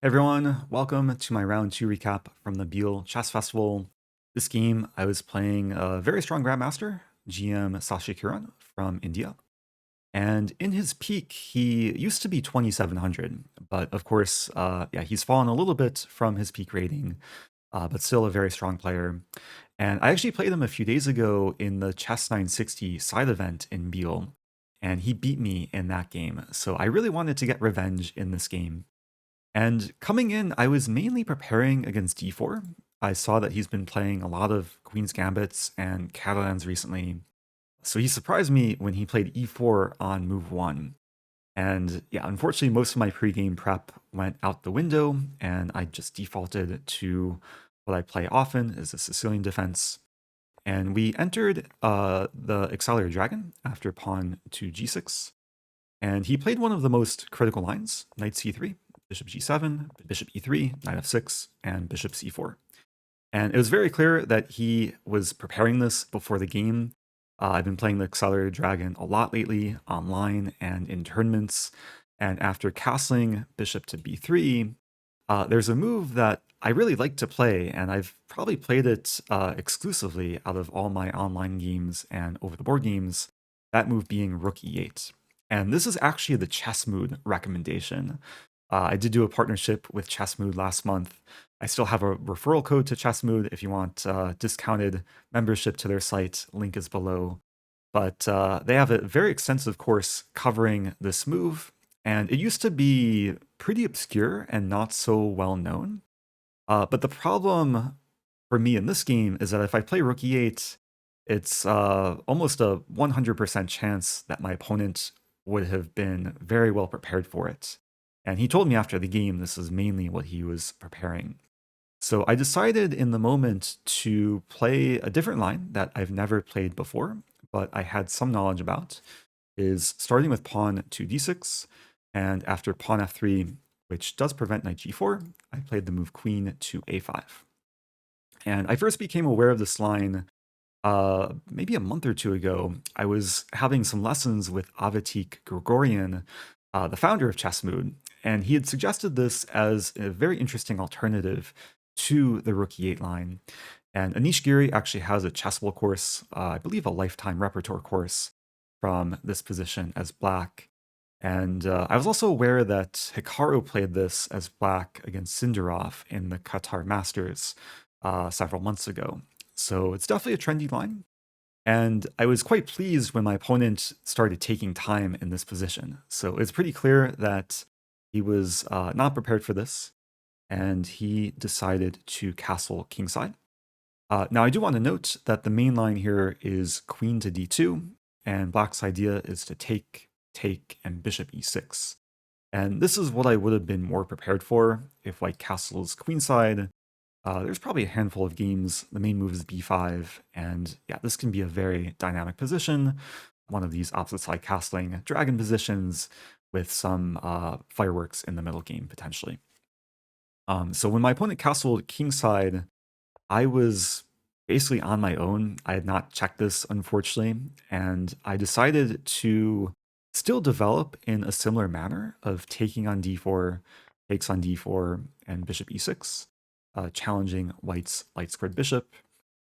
Hey everyone, welcome to my round 2 recap from the Biel Chess Festival. This game, I was playing a very strong Grandmaster, GM Sasikiran from India. And in his peak, he used to be 2,700, but of course, yeah, he's fallen a little bit from his peak rating, but still a very strong player. And I actually played him a few days ago in the Chess 960 side event in Biel, and he beat me in that game. So I really wanted to get revenge in this game. And coming in, I was mainly preparing against d4. I saw that he's been playing a lot of Queen's Gambits and Catalans recently. So he surprised me when he played e4 on move 1. And yeah, unfortunately, most of my pregame prep went out the window, and I just defaulted to what I play often is the Sicilian defense. And we entered the Accelerated Dragon after pawn to g6. And he played one of the most critical lines, knight c3, bishop g7, bishop e3, knight f6, and bishop c4. And it was very clear that he was preparing this before the game. I've been playing the Accelerated Dragon a lot lately, online and in tournaments. And after castling bishop to b3, there's a move that I really like to play, and I've probably played it exclusively out of all my online games and over-the-board games, that move being rook e8. And this is actually the Chess Mood recommendation. I did do a partnership with Chess Mood last month. I still have a referral code to Chess Mood if you want discounted membership to their site. Link is below. But they have a very extensive course covering this move, and it used to be pretty obscure and not so well known. But the problem for me in this game is that if I play rook e8, it's almost a 100% chance that my opponent would have been very well prepared for it. And he told me after the game this is mainly what he was preparing. So I decided in the moment to play a different line that I've never played before, but I had some knowledge about, is starting with pawn to d6, and after pawn f3, which does prevent knight g4, I played the move queen to a5. And I first became aware of this line maybe a month or two ago. I was having some lessons with Avetik Grigorian, the founder of Chessmood, and he had suggested this as a very interesting alternative to the rook e8 line. And Anish Giri actually has a chessable course, I believe a lifetime repertoire course from this position as black. And I was also aware that Hikaru played this as black against Sindarov in the Qatar Masters several months ago. So it's definitely a trendy line. And I was quite pleased when my opponent started taking time in this position. So it's pretty clear that he was not prepared for this, and he decided to castle kingside. Now, I do want to note that the main line here is queen to d2, and black's idea is to take, and bishop e6. And this is what I would have been more prepared for if white castles queenside. There's probably a handful of games. The main move is b5, and yeah, this can be a very dynamic position. One of these opposite side castling dragon positions with some fireworks in the middle game, potentially. So when my opponent castled kingside, I was basically on my own. I had not checked this, unfortunately, and I decided to still develop in a similar manner of taking on d4, takes on d4, and bishop e6, challenging white's light-squared bishop.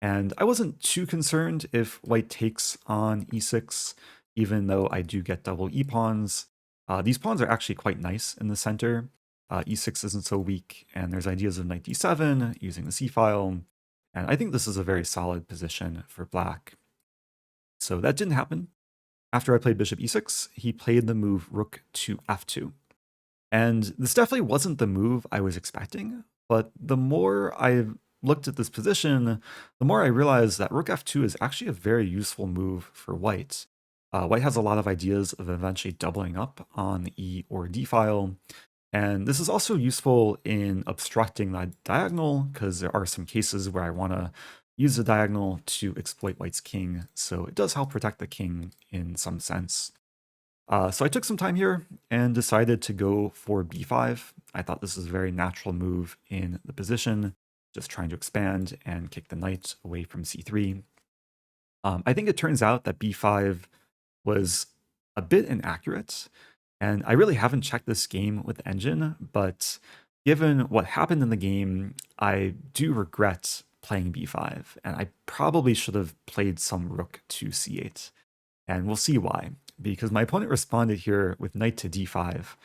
And I wasn't too concerned if white takes on e6, even though I do get double e-pawns. These pawns are actually quite nice in the center. E6 isn't so weak, and there's ideas of knight d7 using the c-file, and I think this is a very solid position for black. So that didn't happen. After I played bishop e6, he played the move rook to f2. And this definitely wasn't the move I was expecting, but the more I looked at this position, the more I realized that rook f2 is actually a very useful move for white. White has a lot of ideas of eventually doubling up on the e or d file, and this is also useful in obstructing the diagonal, because there are some cases where I want to use the diagonal to exploit white's king, so it does help protect the king in some sense. So I took some time here and decided to go for b5. I thought this was a very natural move in the position, just trying to expand and kick the knight away from c3. I think it turns out that b5 was a bit inaccurate, and I really haven't checked this game with the engine, but given what happened in the game, I do regret playing b5, and I probably should have played some rook to c8. And we'll see why, because my opponent responded here with knight to d5.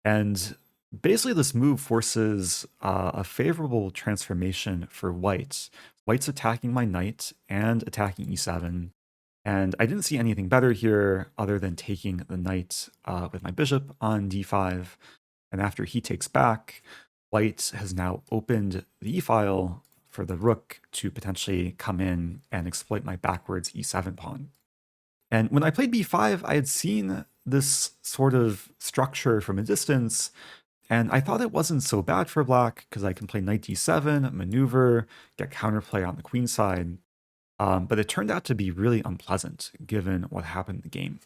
And basically this move forces a favorable transformation for white. White's attacking my knight and attacking e7. And I didn't see anything better here other than taking the knight with my bishop on d5. And after he takes back, white has now opened the e-file for the rook to potentially come in and exploit my backwards e7 pawn. And when I played b5, I had seen this sort of structure from a distance, and I thought it wasn't so bad for black because I can play knight d7, maneuver, get counterplay on the queen side. But it turned out to be really unpleasant given what happened in the game.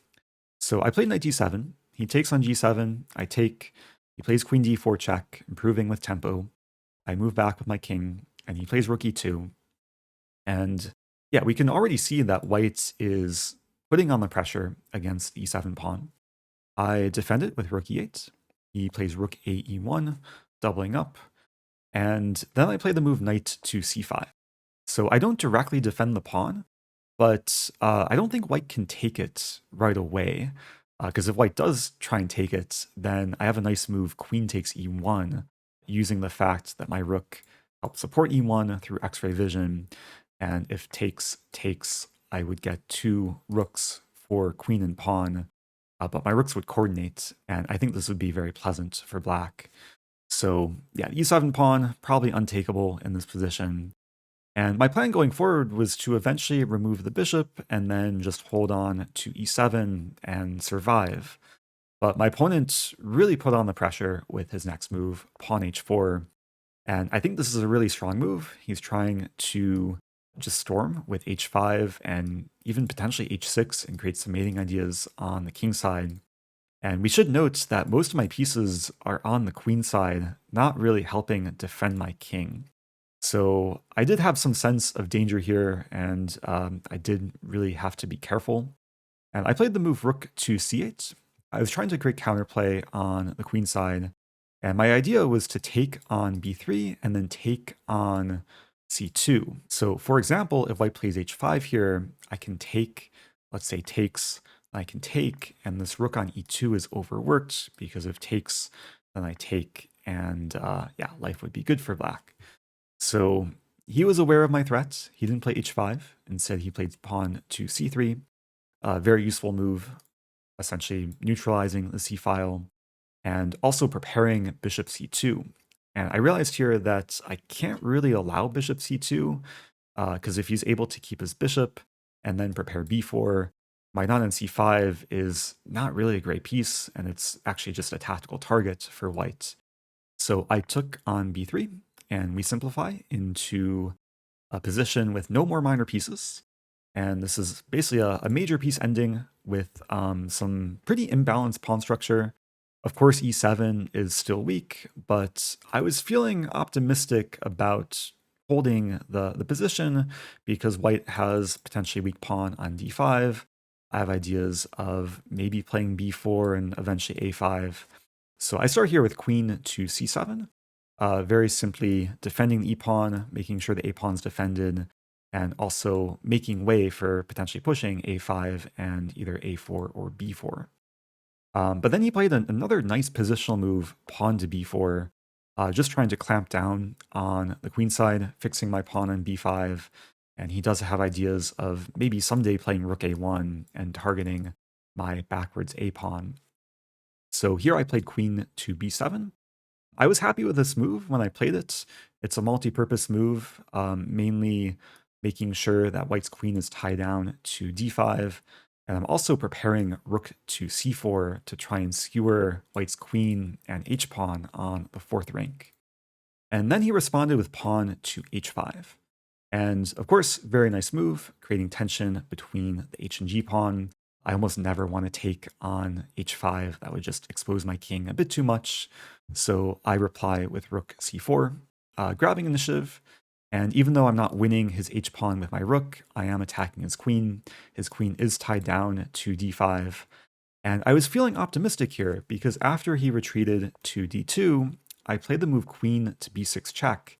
So I played knight d7. He takes on g7. I take. He plays queen d4 check, improving with tempo. I move back with my king, and he plays rook e2. And yeah, we can already see that white is putting on the pressure against the e7 pawn. I defend it with rook e8. He plays rook a e1, doubling up. And then I play the move knight to c5. So I don't directly defend the pawn, but I don't think white can take it right away. Because if white does try and take it, then I have a nice move, queen takes e1, using the fact that my rook helps support e1 through x-ray vision. And if takes, I would get two rooks for queen and pawn, but my rooks would coordinate, and I think this would be very pleasant for black. So yeah, e7 pawn, probably untakeable in this position. And my plan going forward was to eventually remove the bishop and then just hold on to e7 and survive. But my opponent really put on the pressure with his next move, pawn h4. And I think this is a really strong move. He's trying to just storm with h5 and even potentially h6 and create some mating ideas on the king side. And we should note that most of my pieces are on the queen side, not really helping defend my king. So I did have some sense of danger here, and I did really have to be careful. And I played the move rook to c8. I was trying to create counterplay on the queen side, and my idea was to take on b3 and then take on c2. So for example, if white plays h5 here, I can take, let's say takes, I can take, and this rook on e2 is overworked because if takes, then I take, and yeah, life would be good for black. So he was aware of my threats. He didn't play h5. Instead, he played pawn to c3. Very useful move, essentially neutralizing the c file and also preparing bishop c2. And I realized here that I can't really allow bishop c2 because if he's able to keep his bishop and then prepare b4, my knight on c5 is not really a great piece, and it's actually just a tactical target for white. So I took on b3, and we simplify into a position with no more minor pieces. And this is basically a major piece ending with some pretty imbalanced pawn structure. Of course, e7 is still weak, but I was feeling optimistic about holding the position because white has potentially weak pawn on d5. I have ideas of maybe playing b4 and eventually a5. So I start here with queen to c7. Very simply defending the e-pawn, making sure the a-pawn's defended, and also making way for potentially pushing a5 and either a4 or b4. But then he played another nice positional move, pawn to b4, just trying to clamp down on the queen side, fixing my pawn on b5, and he does have ideas of maybe someday playing rook a1 and targeting my backwards a-pawn. So here I played queen to b7. I was happy with this move when I played it. It's a multi-purpose move, mainly making sure that white's queen is tied down to d5. And I'm also preparing rook to c4 to try and skewer white's queen and h-pawn on the fourth rank. And then he responded with pawn to h5. And of course, very nice move, creating tension between the h and g pawn. I almost never want to take on h5. That would just expose my king a bit too much. So I reply with rook c4, grabbing initiative. And even though I'm not winning his h-pawn with my rook, I am attacking his queen. His queen is tied down to d5. And I was feeling optimistic here because after he retreated to d2, I played the move queen to b6 check,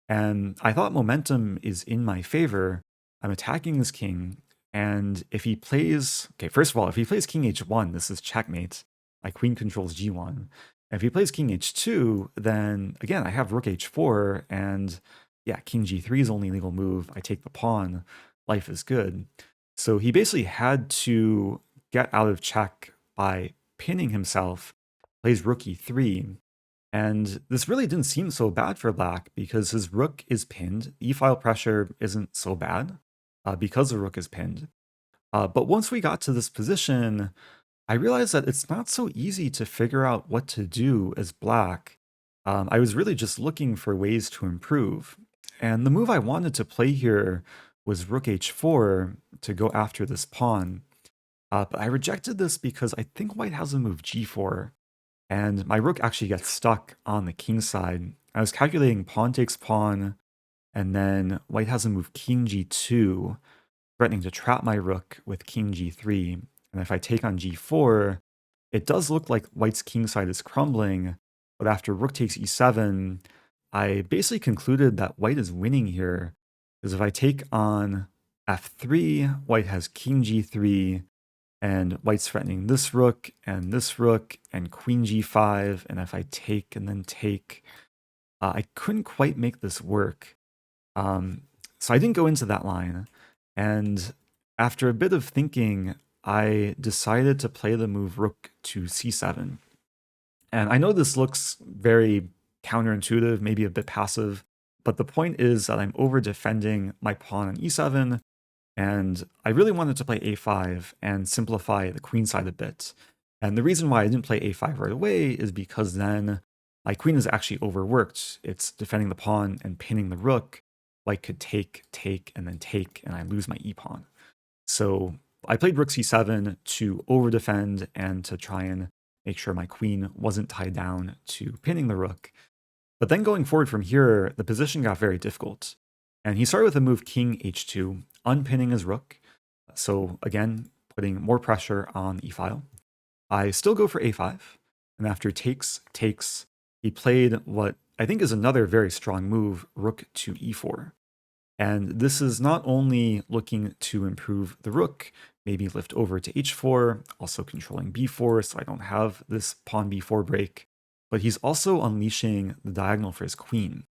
and I thought momentum is in my favor. I'm attacking his king, and if he plays, okay, first of all, if he plays king h1, this is checkmate. My queen controls g1. And if he plays king h2, then again, I have rook h4, and yeah, king g3 is only legal move. I take the pawn. Life is good. So he basically had to get out of check by pinning himself, plays rook e3, and this really didn't seem so bad for black because his rook is pinned. E-file pressure isn't so bad because the rook is pinned. But once we got to this position, I realized that it's not so easy to figure out what to do as black. I was really just looking for ways to improve. And the move I wanted to play here was rook h4 to go after this pawn. But I rejected this because I think white has a move g4. And my rook actually gets stuck on the king side. I was calculating pawn takes pawn, and then white has a move king g2, threatening to trap my rook with king g3. And if I take on g4, it does look like white's king side is crumbling, but after rook takes e7, I basically concluded that white is winning here, because if I take on f3, white has king g3, and white's threatening this rook and queen g5, and if I take and then take, I couldn't quite make this work. So I didn't go into that line, and after a bit of thinking, I decided to play the move rook to c7. And I know this looks very counterintuitive, maybe a bit passive, but the point is that I'm over defending my pawn on e7, and I really wanted to play a5 and simplify the queen side a bit. And the reason why I didn't play a5 right away is because then my queen is actually overworked. It's defending the pawn and pinning the rook. White could take, and then take, and I lose my e-pawn. So I played rook c7 to over-defend and to try and make sure my queen wasn't tied down to pinning the rook. But then going forward from here, the position got very difficult. And he started with a move king h2, unpinning his rook. So again, putting more pressure on the e-file. I still go for a5, and after takes, he played what I think is another very strong move, rook to e4. And this is not only looking to improve the rook, maybe lift over to h4, also controlling b4 so I don't have this pawn b4 break, but he's also unleashing the diagonal for his queen.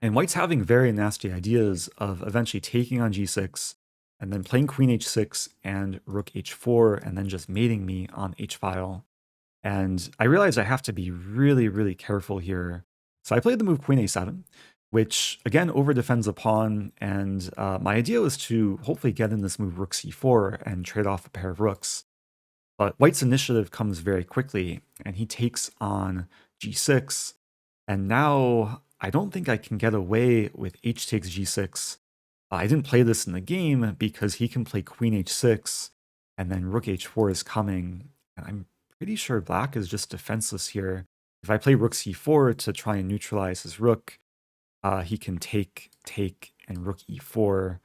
And white's having very nasty ideas of eventually taking on g6, and then playing queen h6 and rook h4, and then just mating me on h-file. And I realize I have to be really, really careful here. So I played the move queen a7, which again over defends a pawn, and my idea was to hopefully get in this move rook c4 and trade off a pair of rooks. But white's initiative comes very quickly, and he takes on g6, and now I don't think I can get away with h takes g6. I didn't play this in the game because he can play queen h6, and then rook h4 is coming, and I'm pretty sure black is just defenseless here. If I play rook c4 to try and neutralize his rook, he can take, and rook e4,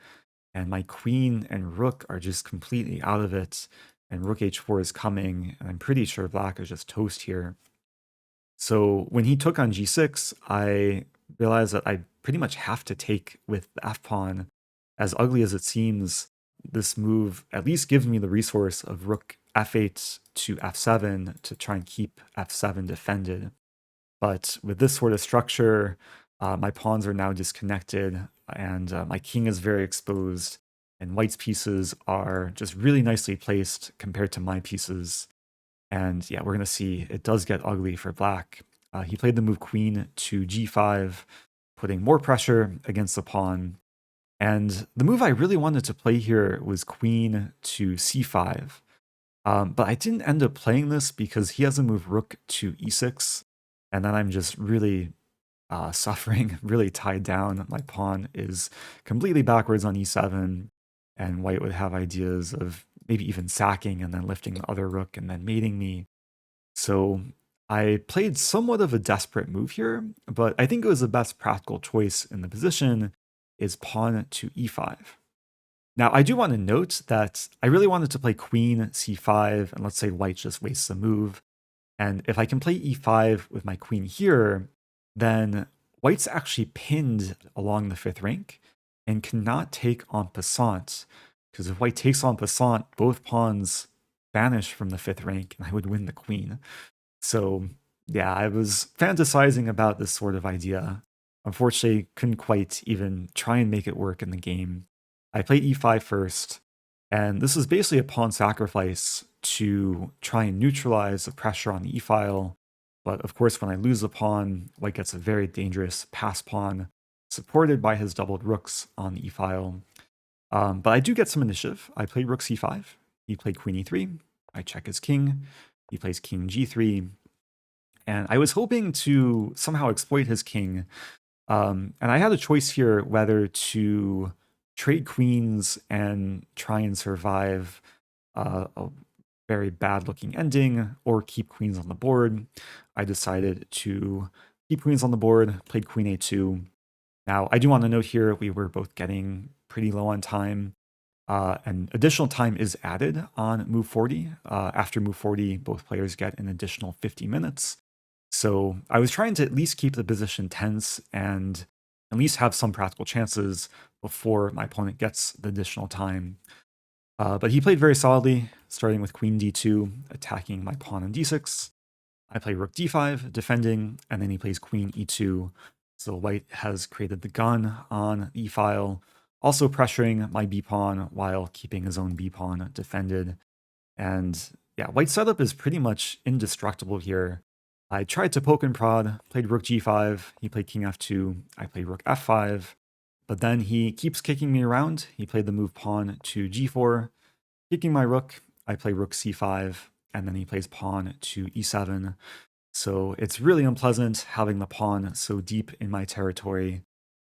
and my queen and rook are just completely out of it, and rook h4 is coming, and I'm pretty sure black is just toast here. So when he took on g6, I realized that I pretty much have to take with the f-pawn. As ugly as it seems, this move at least gives me the resource of rook f8 to f7 to try and keep f7 defended. But with this sort of structure, my pawns are now disconnected, and my king is very exposed, and white's pieces are just really nicely placed compared to my pieces. And yeah, we're going to see it does get ugly for black. He played the move queen to g5, putting more pressure against the pawn. And the move I really wanted to play here was queen to c5. But I didn't end up playing this because he has a move rook to e6. And then I'm just really suffering, really tied down. My pawn is completely backwards on e7. And white would have ideas of maybe even sacking and then lifting the other rook and then mating me. So I played somewhat of a desperate move here, but I think it was the best practical choice in the position is pawn to e5. Now, I do want to note that I really wanted to play queen c5, and let's say white just wastes a move. And if I can play e5 with my queen here, then white's actually pinned along the 5th rank and cannot take en passant. Because if white takes en passant, both pawns vanish from the 5th rank and I would win the queen. So yeah, I was fantasizing about this sort of idea. Unfortunately, couldn't quite even try and make it work in the game. I played e5 first, and this is basically a pawn sacrifice to try and neutralize the pressure on the e-file. But of course, when I lose the pawn, white gets a very dangerous pass pawn, supported by his doubled rooks on the e-file. But I do get some initiative. I play rook c5, he played queen e3, I check his king, he plays king g3, and I was hoping to somehow exploit his king. And I had a choice here whether to trade queens and try and survive a very bad looking ending or keep queens on the board. I decided to keep queens on the board, played queen a2. Now, I do want to note here we were both getting pretty low on time. And additional time is added on move 40. After move 40, both players get an additional 50 minutes. So I was trying to at least keep the position tense and at least have some practical chances before my opponent gets the additional time. But he played very solidly, starting with queen d2, attacking my pawn on d6. I play rook d5, defending, and then he plays queen e2. So white has created the gun on the e-file, also pressuring my b-pawn while keeping his own b-pawn defended. And yeah, white's setup is pretty much indestructible here. I tried to poke and prod, played rook g5, he played king f2, I played rook f5, but then he keeps kicking me around. He played the move pawn to g4, kicking my rook, I play rook c5, and then he plays pawn to e7. So it's really unpleasant having the pawn so deep in my territory.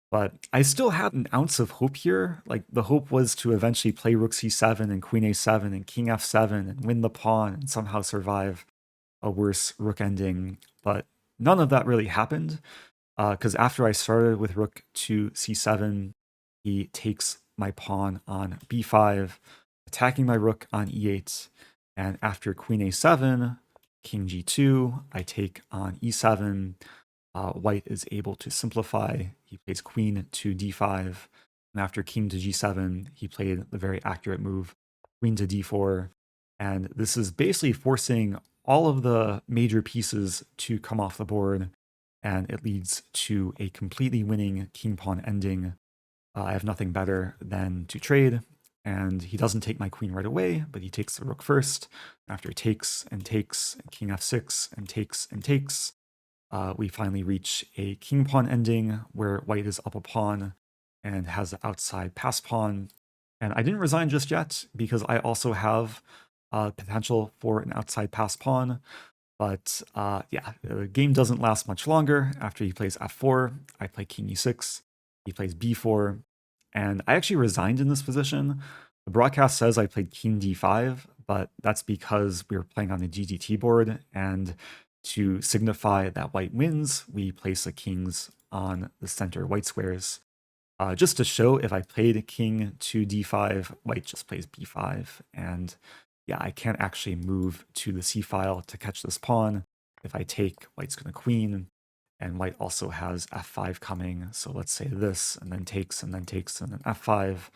But I still had an ounce of hope here. Like, the hope was to eventually play rook c7 and queen a7 and king f7 and win the pawn and somehow survive a worse rook ending. But none of that really happened, because after I started with rook to c7, he takes my pawn on b5, attacking my rook on e8. And after queen a7, king g2, I take on e7. White is able to simplify. He plays queen to d5, and after king to g7, he played the very accurate move, queen to d4. And this is basically forcing all of the major pieces to come off the board, and it leads to a completely winning king-pawn ending. I have nothing better than to trade, and he doesn't take my queen right away, but he takes the rook first. After takes and takes, and king f6, and takes, we finally reach a king pawn ending where white is up a pawn and has the outside pass pawn. And I didn't resign just yet because I also have potential for an outside pass pawn. But yeah, the game doesn't last much longer. After he plays f4, I play king e6, he plays b4, and I actually resigned in this position. The broadcast says I played king d5, but that's because we were playing on the GGT board, and to signify that white wins, we place the kings on the center white squares. Just to show if I played king to d5, white just plays b5. And yeah, I can't actually move to the c file to catch this pawn. If I take, white's going to queen, and white also has f5 coming. So let's say this, and then takes, and then takes, and then f5.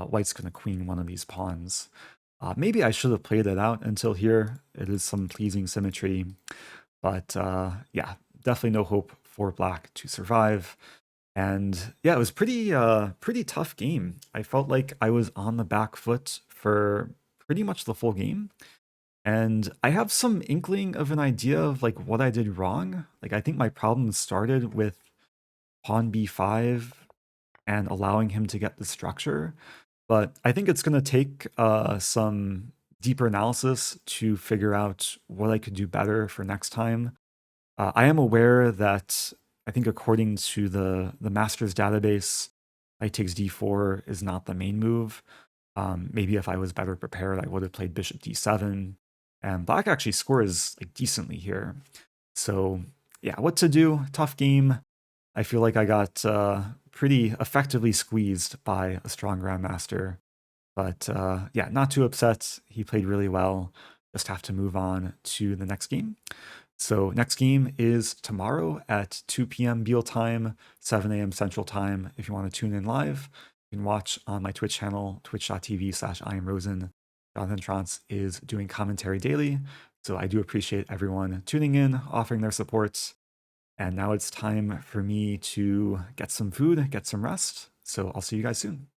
White's going to queen one of these pawns. Maybe I should have played it out until here. It is some pleasing symmetry. But yeah, definitely no hope for black to survive. And yeah, it was pretty tough game. I felt like I was on the back foot for pretty much the full game. And I have some inkling of an idea of like what I did wrong. Like, I think my problem started with pawn b5 and allowing him to get the structure. But I think it's going to take some deeper analysis to figure out what I could do better for next time. I am aware that I think according to the master's database, knight takes d4 is not the main move. Maybe if I was better prepared, I would have played bishop d7. And black actually scores like decently here. So yeah, what to do? Tough game. I feel like I got pretty effectively squeezed by a strong grandmaster. But yeah, not too upset. He played really well. Just have to move on to the next game. So next game is tomorrow at 2 p.m. Beal time, 7 a.m. Central time. If you want to tune in live, you can watch on my Twitch channel, twitch.tv/IamRosen. Jonathan Trantz is doing commentary daily, so I do appreciate everyone tuning in, offering their support. And now it's time for me to get some food, get some rest. So I'll see you guys soon.